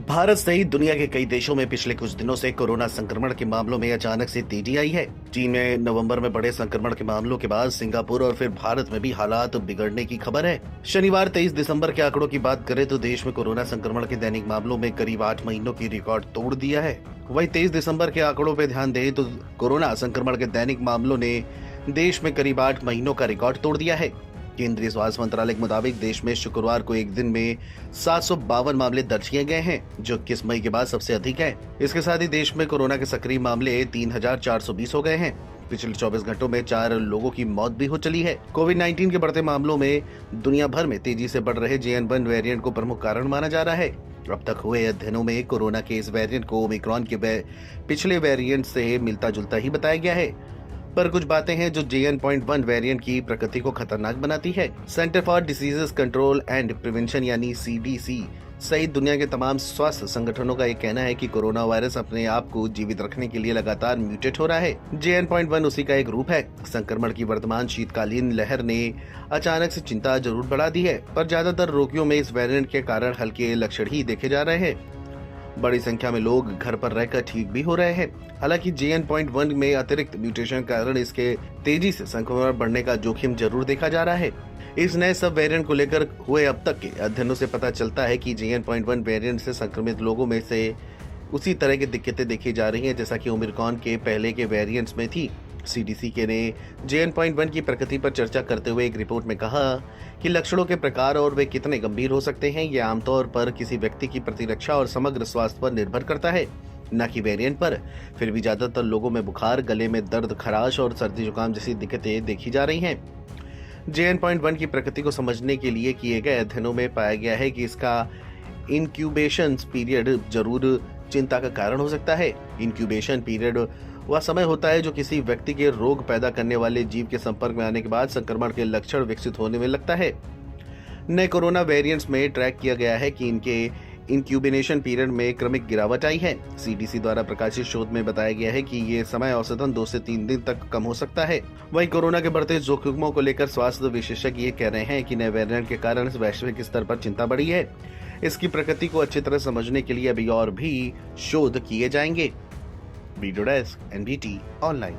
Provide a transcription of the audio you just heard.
भारत सहित दुनिया के कई देशों में पिछले कुछ दिनों से कोरोना संक्रमण के मामलों में अचानक से तेजी आई है। चीन में नवंबर में बढ़े संक्रमण के मामलों के बाद सिंगापुर और फिर भारत में भी हालात बिगड़ने की खबर है। शनिवार 23 दिसंबर के आंकड़ों की बात करें तो देश में कोरोना संक्रमण के दैनिक मामलों में करीब 8 महीनों की रिकॉर्ड तोड़ दिया है। वहीं 23 दिसंबर के आंकड़ों पर ध्यान दें तो कोरोना संक्रमण के दैनिक मामलों ने देश में करीब 8 महीनों का रिकॉर्ड तोड़ दिया है। केंद्रीय स्वास्थ्य मंत्रालय के मुताबिक देश में शुक्रवार को एक दिन में 752 मामले दर्ज किए गए हैं, जो 21 मई के बाद सबसे अधिक है। इसके साथ ही देश में कोरोना के सक्रिय मामले 3420 हो गए हैं। पिछले 24 घंटों में 4 लोगों की मौत भी हो चली है। कोविड-19 के बढ़ते मामलों में दुनिया भर में तेजी से बढ़ रहे JN.1 वेरिएंट को प्रमुख कारण माना जा रहा है। अब तक हुए अध्ययनों में कोरोना के इस वेरिएंट को ओमिक्रॉन के पिछले वेरिएंट से मिलता जुलता ही बताया गया है, पर कुछ बातें हैं जो JN.1 वेरिएंट की प्रकृति को खतरनाक बनाती है। Centre for diseases control and prevention यानी CDC सहित दुनिया के तमाम स्वास्थ्य संगठनों का ये कहना है कि कोरोना वायरस अपने आप को जीवित रखने के लिए लगातार म्यूटेट हो रहा है। JN.1 उसी का एक रूप है। संक्रमण की वर्तमान शीतकालीन लहर ने अचानक से चिंता जरूर बढ़ा दी है, पर ज्यादातर रोगियों में इस वेरिएंट के कारण हल्के लक्षण ही देखे जा रहे हैं। बड़ी संख्या में लोग घर पर रहकर ठीक भी हो रहे हैं। हालांकि JN.1 में अतिरिक्त म्यूटेशन के कारण इसके तेजी से संक्रमण बढ़ने का जोखिम जरूर देखा जा रहा है। इस नए सब वेरिएंट को लेकर हुए अब तक के अध्ययनों से पता चलता है कि JN.1 वेरिएंट से संक्रमित लोगों में से उसी तरह की दिक्कतें देखी जा रही हैं जैसा कि ओमिक्रॉन के पहले के वेरिएंट्स में थी। CDC के ने JN.1 की प्रकृति पर चर्चा करते हुए एक रिपोर्ट में कहा कि लक्षणों के प्रकार और वे कितने गंभीर हो सकते हैं, यह आमतौर पर किसी व्यक्ति की प्रतिरक्षा और समग्र स्वास्थ्य पर निर्भर करता है, न कि वेरिएंट पर। फिर भी ज्यादातर लोगों में बुखार, गले में दर्द, खराश और सर्दी जुकाम जैसी दिक्कतें देखी जा रही हैं। JN.1 की प्रकृति को समझने के लिए किए गए अध्ययनों में पाया गया है कि इसका इंक्यूबेशन पीरियड जरूर चिंता का कारण हो सकता है। इंक्यूबेशन पीरियड वह समय होता है जो किसी व्यक्ति के रोग पैदा करने वाले जीव के संपर्क में आने के बाद संक्रमण के लक्षण विकसित होने में लगता है। नए कोरोना वेरिएंट्स में ट्रैक किया गया है कि इनके इंक्यूबेशन पीरियड में क्रमिक गिरावट आई है। CDC द्वारा प्रकाशित शोध में बताया गया है कि ये समय औसतन 2 से 3 दिन तक कम हो सकता है। वहीं कोरोना के बढ़ते जोखिमों को लेकर स्वास्थ्य विशेषज्ञ ये कह रहे हैं कि नए वेरिएंट के कारण वैश्विक स्तर पर चिंता बढ़ी है। इसकी प्रकृति को अच्छी तरह समझने के लिए अभी और भी शोध किए जाएंगे। Video desk NBT online.